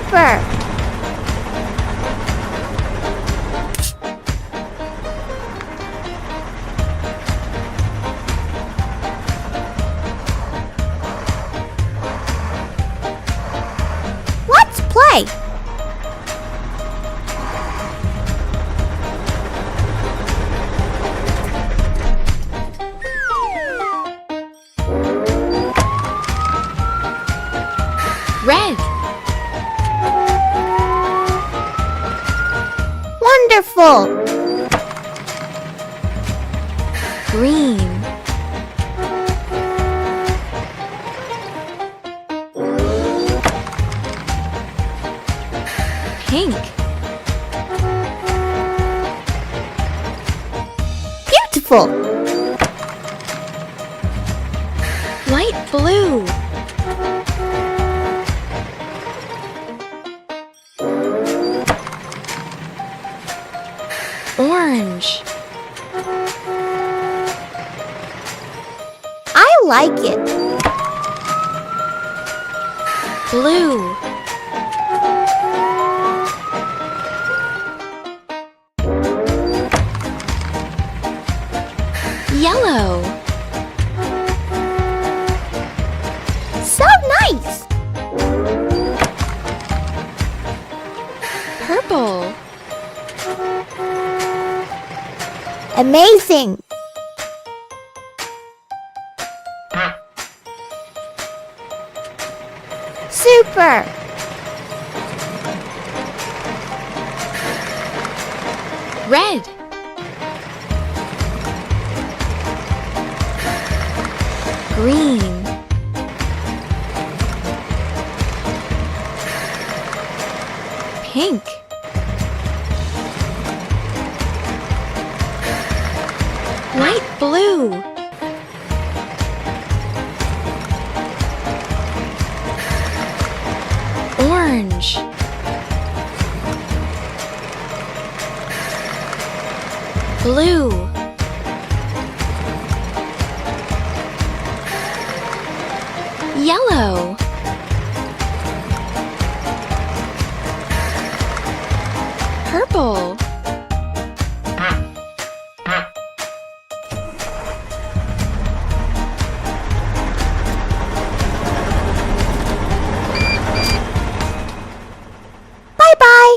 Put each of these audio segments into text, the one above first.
Super! Let's play! Red. Wonderful! Green. Pink. Beautiful! Light blue. Orange. I like it. Blue. Yellow. So nice! Purple. Amazing! Super! Red. Green. Pink. Light blue. Orange. Blue. Yellow. Purple. Bye-bye!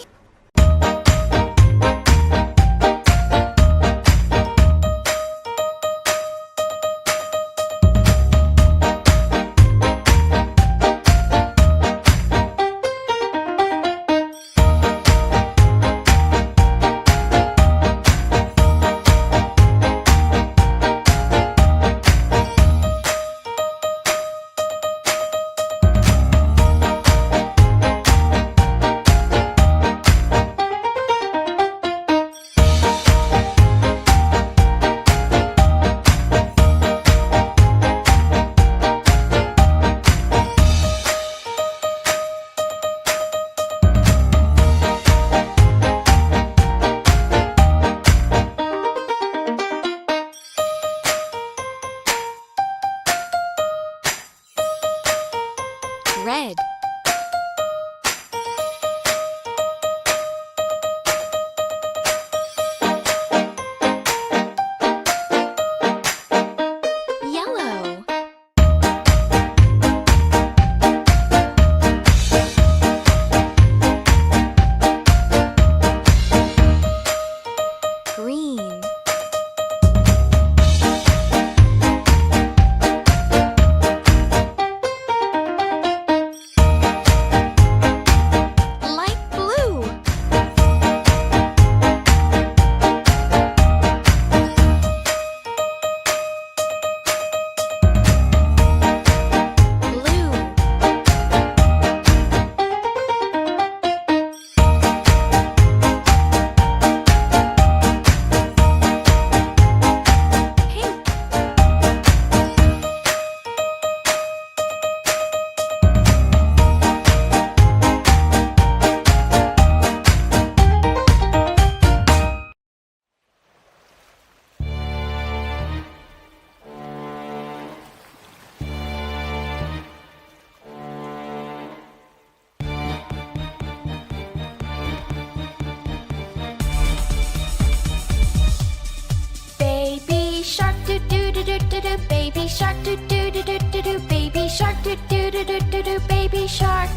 do baby shark.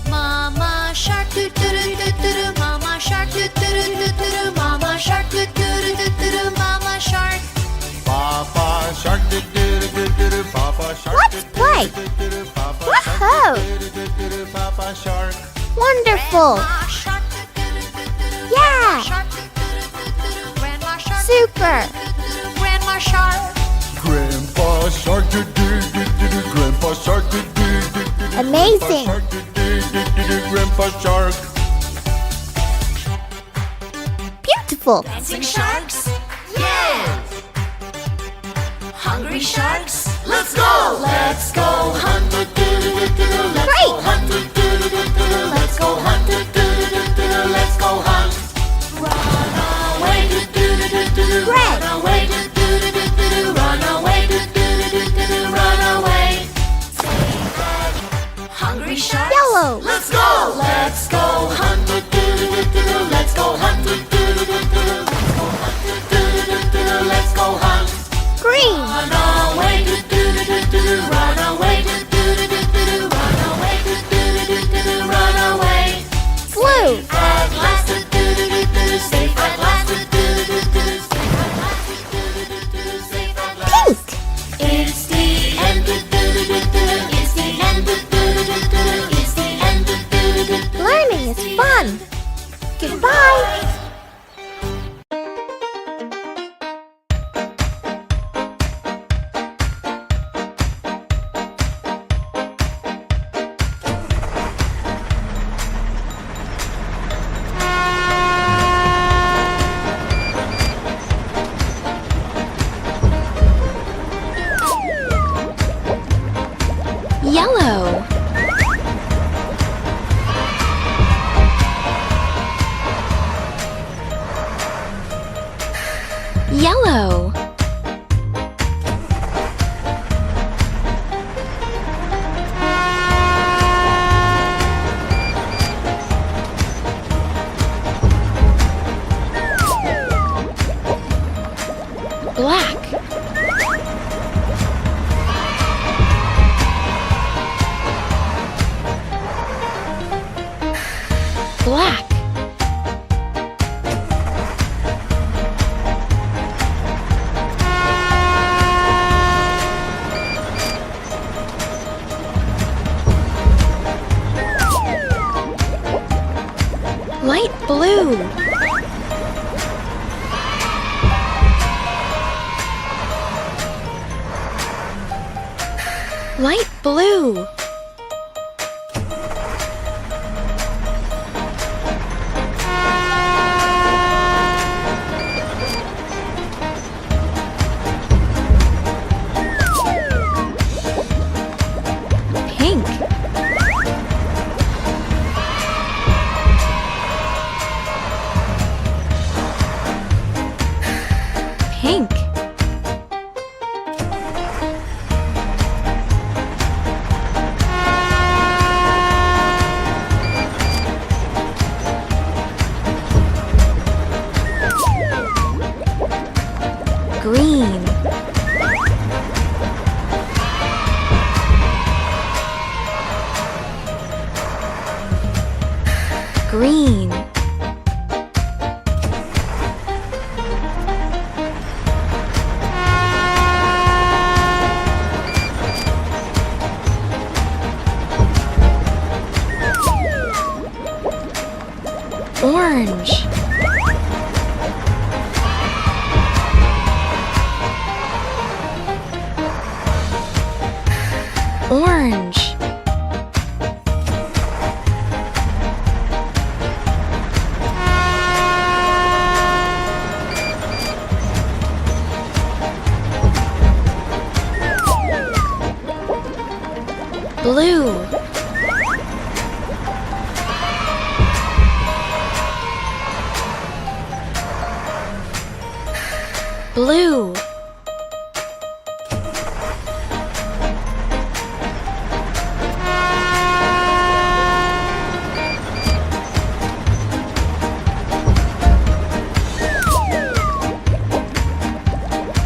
Mama shark do do do do do do. Mama shark do do do do do do. Mama shark do do do do do do. Mama shark. Papa shark do do do do do. Papa shark. Let's play. Woohoo! Papa shark. Wonderful. Grandma shark do do do do do. Yeah. Shark do do do do do. Grandma shark. Super. Grandma shark. Grandpa shark do do do do do. Grandpa shark do do do do do. Amazing. Grandpa shark do do do do do. Grandpa shark. Beautiful. Dancing sharks? Yes! Hungry sharks? Let's go! Let's go hunt! Let's Great. go hunt! Let's go hunt! Let's go hunt! Run away! Red. Run away! Run away! Run away! Say red. Hungry sharks? Yellow. Let's go! Let's go hunt! Let's go hunt! Let's go hunt! Green. Run away! Run away! Run away! Run away! Blue. At last! Safe at last! Safe at last! Pink. It's the end! It's the end! It's the end! Learning is fun. Goodbye. Yellow. Yellow. Black. Black. Light blue. Light blue. Pink. Pink. Green. Green. Orange. Orange. Blue. Blue.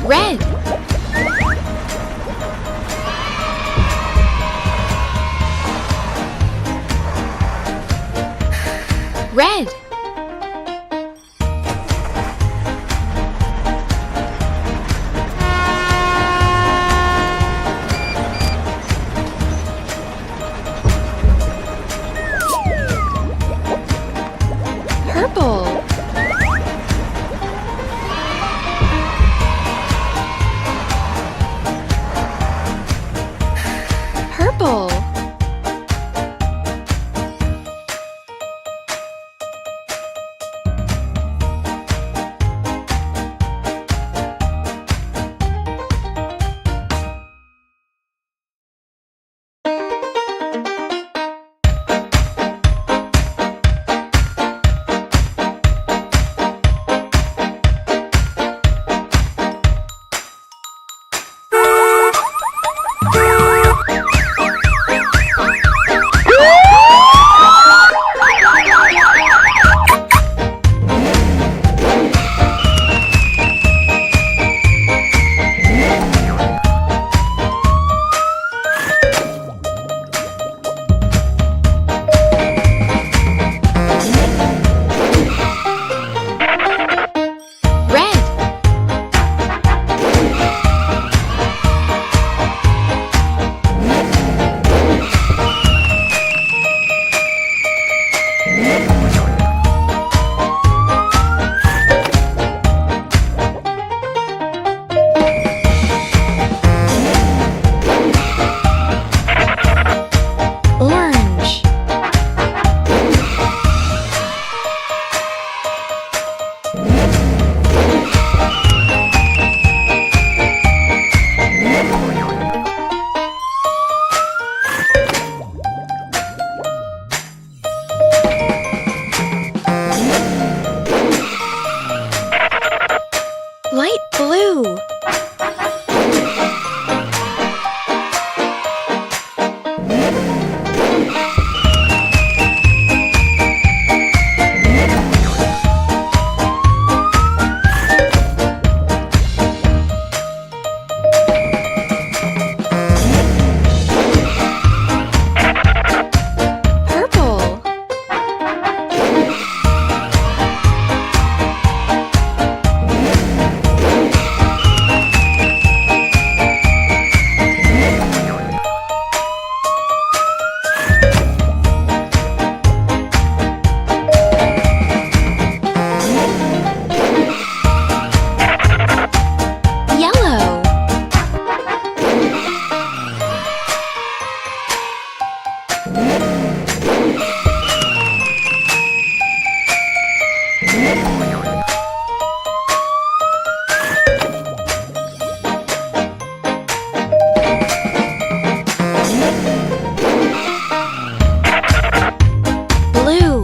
Red. Blue. Purple. Yellow. Blue.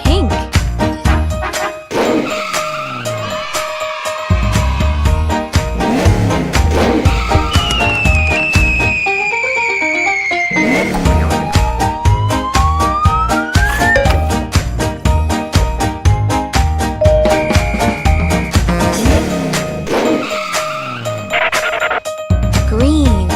Pink. Green.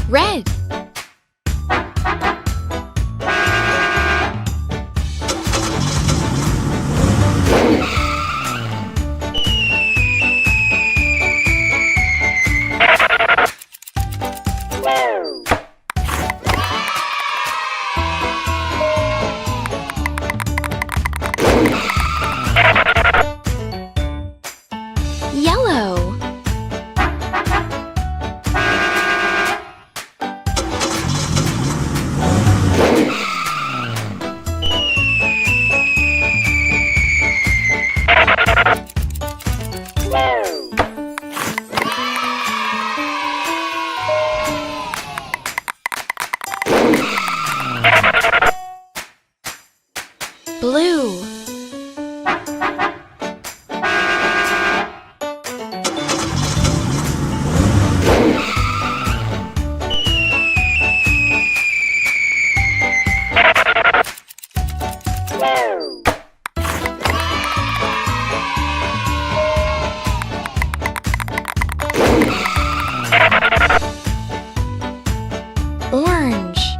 Red. Yellow. Blue. Orange.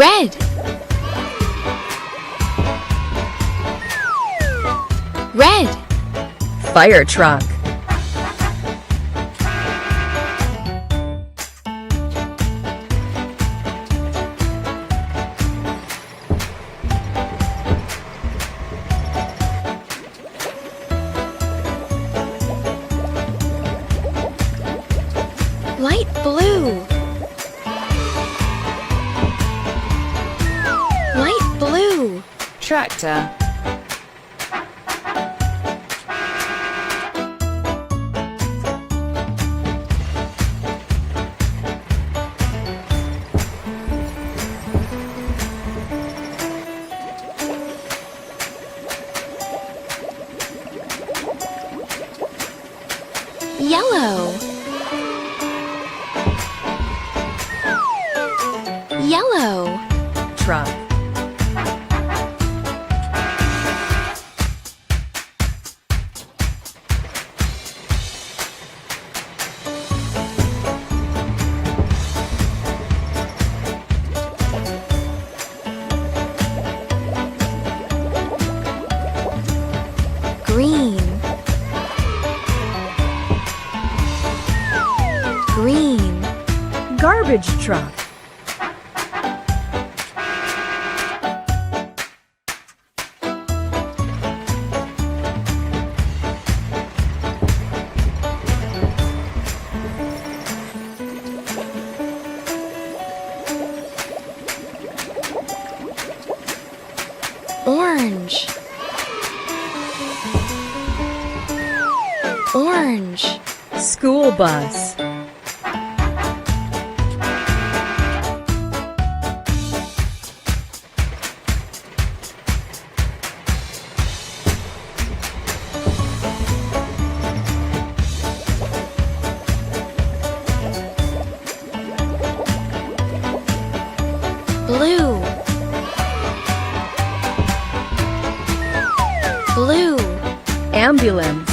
Red. Red. Fire truck. Light blue. Light blue. Tractor. Yellow. Yellow. Truck. Green. Green. Garbage truck. Orange. Orange. School bus. Blue. Blue. Ambulance.